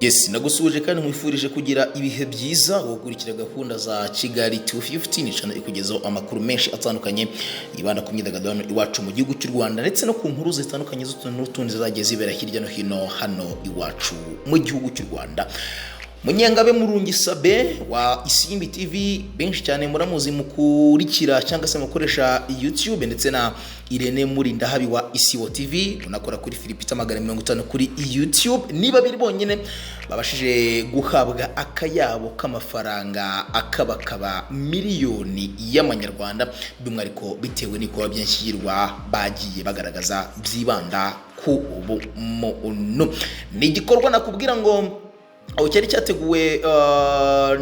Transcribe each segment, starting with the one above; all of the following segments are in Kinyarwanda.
Yes, nagusuje kandi mwifurije kugira ibihe byiza gukurikira gahunda za Kigali 250 channel ikugezaho amakuru menshi atandukanye yibanda ku myidagaduro iwacu mu gihugu cy'u Rwanda ndetse no ku nkuru zitandukanye z'utundi zagiye zibera hirya no hino hano iwacu mu gihugu cy'u Rwanda. Munyangabe Murungi Sabe wa Isimbi TV benshi cyane muramuzi mukurikira cyangwa se mukoresha YouTube ndetse na Irene Murindahabi wa Isibo TV unakora kuri Philipita 50 kuri YouTube. Niba biri bonyene babashije guhabwa akayabo k'amafaranga akabakaba miliyoni y'amanyarwanda by'umwariko bitewe n'iko byanshyirwa bagiye bagaragaza byibanda ku ubumuntu. Ni igikorwa nakubwira ngo aho cyari cyateguwe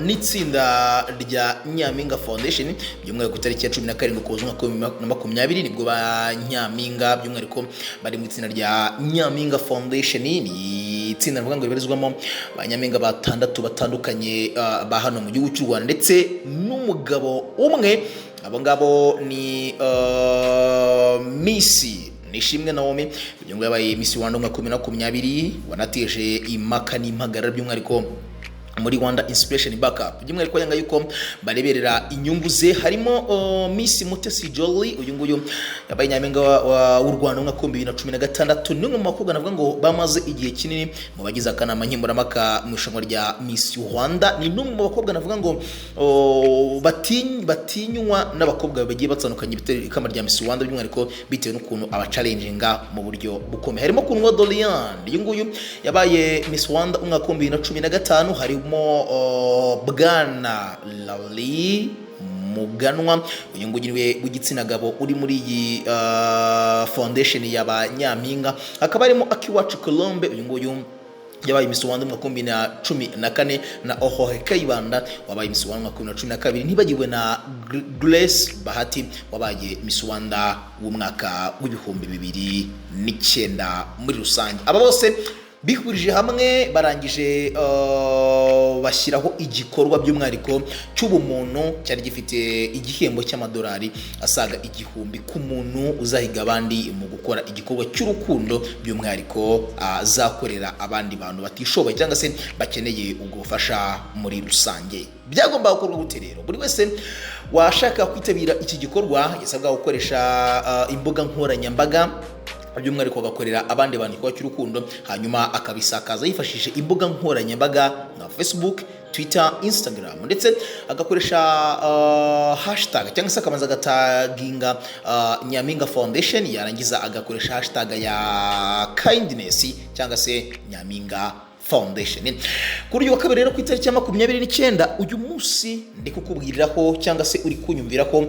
n'itsinda rya Nyampinga Foundation by'umwihariko ku tariki ya 17 Ukuboza 2020 nibwo ba Nyampinga by'umwihariko bari mu itsinda rya Nyampinga Foundation. Ni itsinda mvuga ngo ribarizwamo ba Nyampinga batandatu batandukanye ba hano mu gihugu cy'u Rwanda ndetse n'umugabo umwe. Abo ngabo ni Miss Nishimwe Naomi byungu yabaye Miss Rwanda 2020 wanateje impaka n'impagarara by'umwihariko muri Rwanda Inspiration Backup by'umwihariko yanga yuko bareberera inyungu ze. Harimo Miss Mutesi Jolly uyu nguyu yabaye Nyampinga w'u Rwanda 2016 n'umwe mu bakobwa navuga ngo bamaze igihe kinini mu bagize akanama nkemurampaka mu ishamwa rya Miss Rwanda. Ni n'umwe mu bakobwa navuga ngo batinywa n'abakobwa bagiye batandukanye bitera ikamba rya Miss Rwanda by'umwihariko bitewe n'ukuntu aba challenginga mu buryo bukomeye. Harimo Kundwa Dorian uyu nguyu yabaye Miss Rwanda 2015. Harimo Bwana Lali Muganwa uyu nguyu niwe w'igitsina gabo uri muri iyi foundation y'aba Nyampinga. Akaba arimo Akiwacu Colombe uyu nguyu yabaye Miss Rwanda 2014 na Ohohe Kayibanda wabaye Miss Rwanda 2012. Ntibagiwe na Grace Bahati wabaye Miss Rwanda w'umwaka w'ibihumbi 2009 muri rusange. Aba bose bihurije hamwe barangije bashyiraho igikorwa by'umwariko cy'ubumuntu cyari gifite igihembo cy'amadolari asaga 1000 ku muntu uzahiga abandi mu gukora igikorwa cy'urukundo by'umwariko azakorera abandi bantu batishoboye cyangwa se bakeneye ubufasha muri rusange. Byagomba gukorwa gute rero? Buri wese washaka kwitabira iki gikorwa yasabwa gukoresha imbuga nkoranyambaga by'umwihariko agakorera abandi bantu kwa cy'urukundo hanyuma akabisakaza yifashishije imbuga nkoranyambaga nka Facebook, Twitter, Instagram ndetse agakoresha hashtag cyangwa se akabanza agataginga Nyampinga Foundation yarangiza agakoresha hashtag ya kindness cyangwa se Nyampinga Foundation. Kuri uyu wa kabiri rero ku itariki ya 29 uyu munsi ndi kukubwiriraho cyangwa se uri kunyumvira ko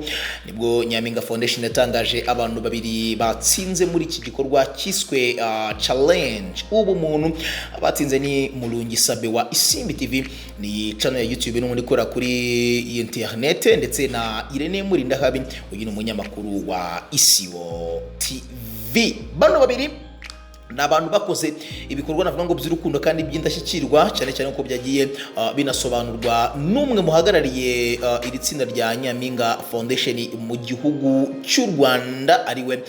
nibwo Nyampinga Foundation yatangaje abantu babiri batsinze muri iki gikorwa kiswe challenge ubumuntu. Abatsinze ni Murungi Sabe wa Isimbi TV ni channel ya YouTube n'undi kora kuri internet ndetse na Irene Murindahabi uyu ni umunyamakuru wa Isibo TV. Bano babiri n'abantu bakoze ibikorwa navuga ngo by'urukundo kandi by'indashyikirwa cyane cyane ko byagiye binasobanurwa n'umwe muhagarariye iri tsinda rya Nyampinga Foundation mu gihugu cy'u Rwanda ariwe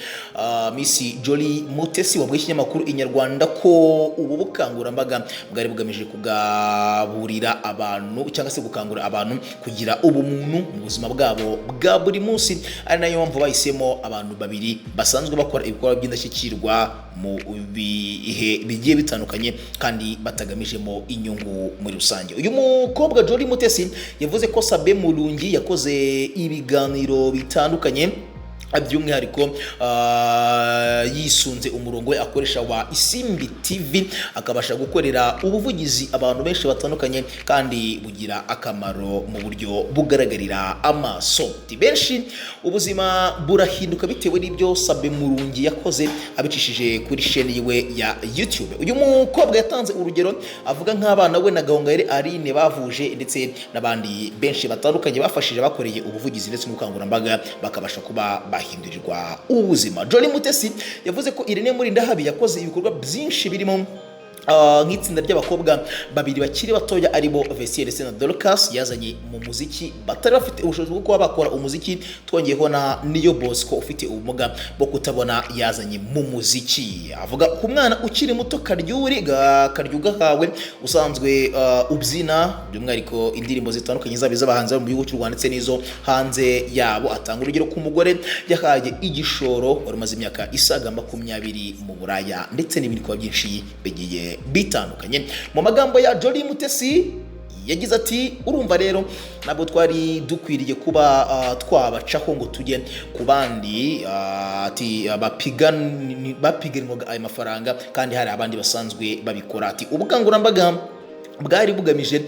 Miss Jolly Mutesi wabwiye ikinyamakuru Inyarwanda ko ubu bukangurambaga bwari bugamije kugaburira abantu cyangwa se gukangura abantu kugira ubumuntu mu buzima bwabo bwa buri munsi. Ari nayo mpamvu bahisemo abantu babiri basanzwe bakora ibikorwa by'indashyikirwa mu bihe bigiye bitandukanye kandi batagamijemo inyungu muri rusange. Uyu mukobwa Jolly Mutesi yavuze ko Sabe Murungi yakoze ibiganiro bitandukanye by'umwihariko yisunze umurongo we akoresha wa Isimbi TV akabasha gukorera ubuvugizi abantu benshi batandukanye kandi bugira akamaro mu buryo bugaragarira amaso. Benshi ubuzima burahinduka bitewe n'ibyo Sabe Murungi yakoze abicishije kuri chaîne yiwe ya YouTube. Uyu mukobwa yatanze urugero avuga nk'abana we na Gahongayire Aline bavuje ndetse n'abandi benshi batandukanye bafashije bakoreye ubuvugizi ndetse n'ubukangurambaga bakabasha kuba bahindurirwa ubuzima. Jolly Mutesi yavuze ko Irene Murindahabi yakoze ibikorwa byinshi birimo nk'itsinda ry'abakobwa babiri bakiri batoya aribo Vestiaire ndetse na Dorcas yazanye mu muziki batari bafite ubushobozi bwo kuba bakora umuziki, twongeyeho na Niyo Bosco ufite ubumuga bwo kutabona yazanye mu muziki. Avuga ku mwana ukiri muto Karyuga kawe usanzwe ubyina by'umwihariko indirimbo zitandukanye zaba iz'abahanzi mu gihugu cy'u Rwanda ndetse n'izo hanze yabo. Atanga urugero ku mugore yahaye igishoro wari umaze imyaka isaga 20 mu Buraya ndetse n'ibindi kuba byinshi bigiye bitandukanye. Mu magambo ya Jolly Mutesi yagize ati urumva rero nabwo twari dukwiriye kuba twabacaho ngo tujye ku bandi ati bapiganwaga ayo mafaranga kandi hari abandi basanzwe babikora. Ati ubukangurambaga bwari bugamije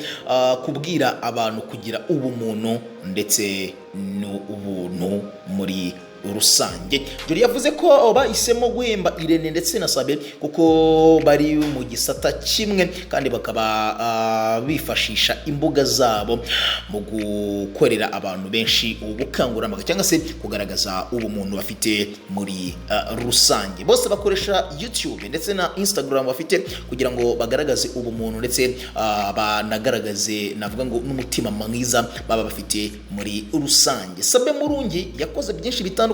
kubwira abantu kugira ubumuntu ndetse n'ubuntu muri rusange. Jolly yavuze ko bahisemo guhemba Irene ndetse na Sabe kuko bari mu gisata kimwe kandi bakaba bifashisha imbuga zabo mu gukorera abantu benshi ubukangurambaga cyangwa se kugaragaza ubumuntu bafite muri rusange. Bose bakoresha YouTube ndetse na Instagram bafite kugira ngo bagaragaze ubumuntu ndetse banagaragaze navuga ngo n'umutima mwiza baba bafite muri rusange. Sabe Murungi yakoze byinshi bitandukanye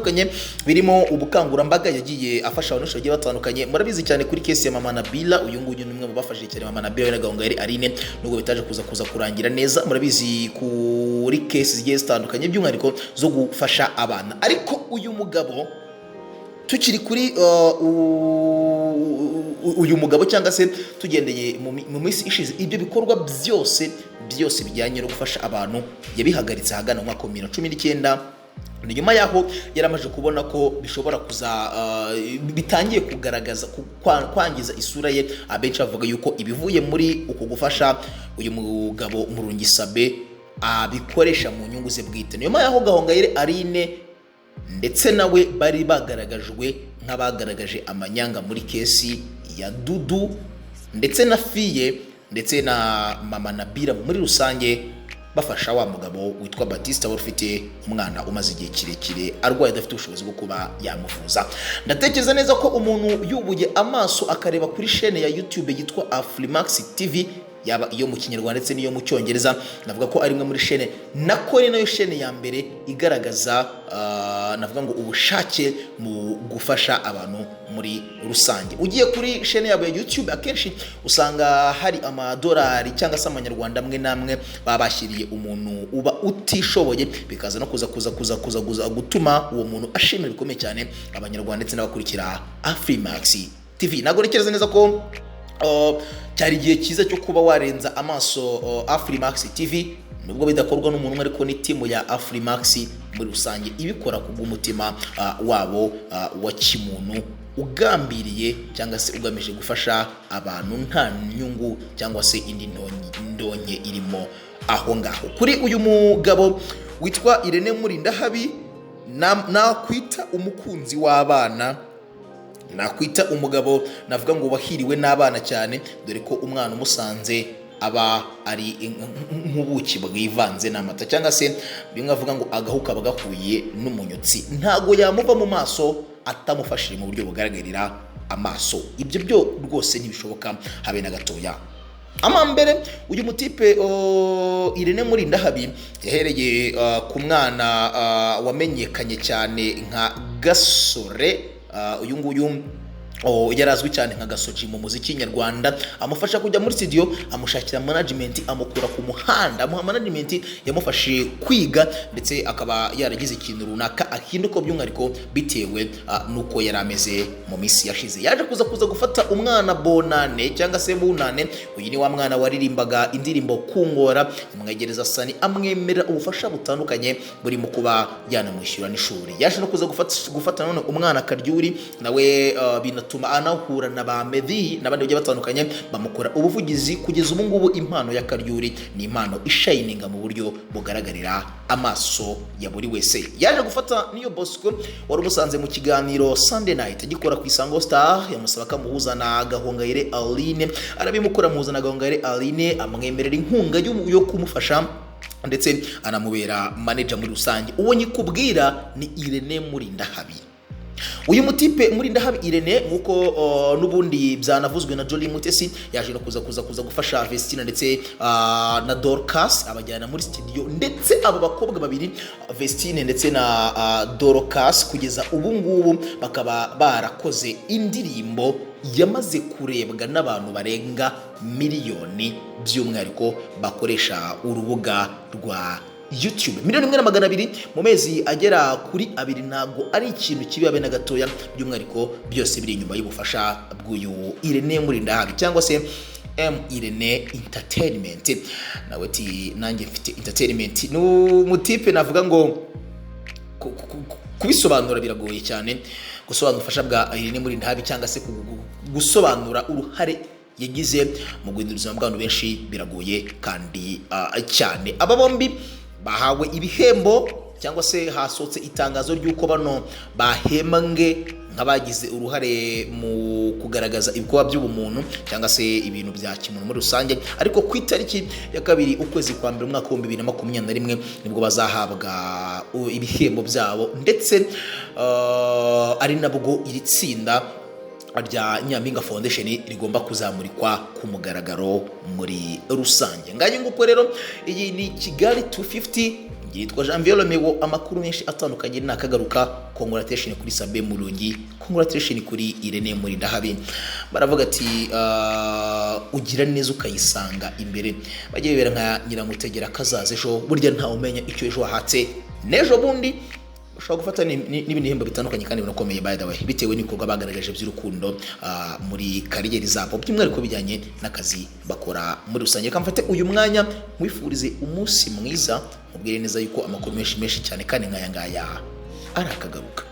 birimo ubukangurambaga, yagiye afasha abantu bagiye batandukanye. Murabizi cyane kuri case ya Mama Nabila, uyu nguyu ni umwe mu bafashije cyane Mama Nabila na Gahongayire Aline nubwo bitaje kuza kurangira neza. Murabizi kuri case zigiye zitandukanye by'umwihariko zo gufasha abana. Ariko uyu mugabo tukiri kuri uyu mugabo cyangwa se tugendeye mu minsi ishize, ibyo bikorwa byose bijyanye no gufasha abantu yabihagaritse hagana mu mwaka wa 2019. Nyuma yaho yaramaje kubona ko bishobora kuza bitangiye kugaragaza kwangiza isura ye. Abenshi bavuga yuko ibivuye muri uko gufasha uyu mugabo Murungi Sabe abikoresha mu nyungu ze bwite. Nyuma yaho Gahongayire Aline ndetse nawe bari bagaragajwe nk'abagaragaje amanyanga muri kesi ya Dudu ndetse na Fiye ndetse na Mama Nabila muri rusange, bafasha wa mugabo witwa Batista wari ufite umwana umaze igihe kirekire arwaye adafite ubushobozi bwo kuba yamuvuza. Ndatekereza neza ko umuntu yubuye amaso akareba kuri chaîne ya YouTube yitwa Afrimax TV, yaba iyo mu Kinyarwanda ndetse n'iyo mu Cyongereza, navuga ko ari imwe muri chaîne nako ari nayo chaîne ya mbere igaragaza navuga ngo ubushake mu gufasha abantu muri rusange. Ugiye kuri chaîne yabo ya YouTube akenshi usanga hari amadolari cyangwa se amanyarwanda amwe namwe babashyiriye umuntu uba utishoboye, bikaza no kuza gutuma uwo muntu ashimira bikomeye cyane abanyarwanda ndetse n'abakurikira Afrimax TV. Nagorekereza neza ko cyari igihe cyiza cyo kuba warenza amaso Afrimax TV, nubwo bidakorwa n'umuntu umwe ariko ni timu ya Afrimax muri rusange ibikora kubw'umutima wabo wa kimuntu ugambiriye cyangwa se ugamije gufasha abantu nta nyungu cyangwa se indi ndonke irimo aho ngaho. Kuri uyu mugabo witwa Irene Murindahabi nakwita umukunzi w'abana, nakwita umugabo navuga ngo wahiriwe n'abana cyane, dore ko umwana umusanze aba ari nk'ubuki bwivanze n'amata cyangwa se bimwe avuga ngo agahuka bagahuye n'umunyotsi, ntago yamuva mu maso atamufashije mu buryo bugaragarira amaso. Ibyo byo rwose ntibishoboka habe na gatoya. Amambere uyu mutipe Irene Murindahabi yahereye ku mwana wamenyekanye cyane nka Gasore, uyu nguyu yarazwi cyane nka Gasoji mu muziki nyarwanda, amufasha kujya muri studio, amushakira management, amukura ku muhanda, amuha management yamufashe kwiga ndetse akaba yaragize ikintu runaka ahinduka by'umwihariko bitewe nuko yari ameze mu minsi yashize. Yaje kuza gufata umwana Bonane cyangwa se Bunane, uyu ni wa mwana waririmbaga indirimbo Kungora, amwegereza Sani, amwemera ubufasha butandukanye burimo kuba yanamwishyura n'ishuri. Yaje no kuza gufata none umwana Karyuri, nawe binatuma anahura na ba Medhi n'abandi bagiye batandukanye bamukora ubuvugizi. Kugeza ubu ngubu impano ya Karyuri ni impano ishininga mu buryo bugaragarira amaso ya buri wese. Yaje gufata Niyo Bosco wari umusanze mu kiganiro Sunday Night gikora ku Isango Star, yamusaba kamuhuza na Gahongayire Aline, arabimukora muhuza na Gahongayire Aline, amwemerera inkunga yo kumufasha ndetse anamubera manager muri rusange. Uwo nyikubwira ni Irene Murindahabi. uyu mutipe Murindahabi Irene nkuko nubundi byanavuzwe na Jolly Mutesi yaje no kuza gufasha Vestina ndetse na Dorcas abajyana muri studio, ndetse abo bakobwa babiri Vestine ndetse na Dorcas kugeza ubu ngubu bakaba barakoze indirimbo yamaze kurebwa n'abantu barenga miliyoni, by'umwihariko bakoresha urubuga rwa YouTube. 1,200,000 mu mezi agera kuri 2 ntago ari ikintu kibi abe na gatoya, by'umwihariko byose biri inyuma y'ubufasha bw'uyu Irene Murindahabi cyangwa se Irene Entertainment. Nawe ati nanjye mfite entertainment. N'umutipe navuga ngo kubisobanura biragoye cyane, gusobanura ubufasha bwa Irene Murindahabi cyangwa se gusobanura uruhare yagize mu guhindura ubuzima bw'abantu benshi biragoye kandi cyane. Aba bombi bahawe ibihembo cyangwa se hasohotse itangazo ry'uko bano bahembwe nk'abagize uruhare mu kugaragaza ibikorwa by'ubumuntu cyangwa se ibintu bya kimuntu muri rusange, ariko ku itariki ya 2 ukwezi kwa mbere umwaka wa 2021 nibwo bazahabwa ibihembo byabo, ndetse ari nabwo iri tsinda rya Nyampinga Foundation rigomba kuzamurikwa ku mugaragaro muri rusange. Ngaye nguko rero iyi ni Kigali 250, yitwa Janvier Romeo. Amakuru menshi atandukanye nakagaruka. Congratulations kuri Sabe Mulungi, congratulations kuri Irene Murindahabi. Baravuga ati ugira neza ukayisanga imbere, bagiye bibera nka Nyiramutegera kazaza ejo, burya nta umenya icyo ejo wahatse nejo bundi ushobora gufata n'ibindi bihembo bitandukanye kandi binakomeye by the way, bitewe n'ibikorwa bagaragaje by'urukundo muri kariyeri zabo, by'umwihariko bijyanye n'akazi bakora muri rusange. Kamfate uyu mwanya mwifurize umunsi mwiza, mubwire neza yuko amakuru menshi cyane kandi nkaya ngaya arakagaruka.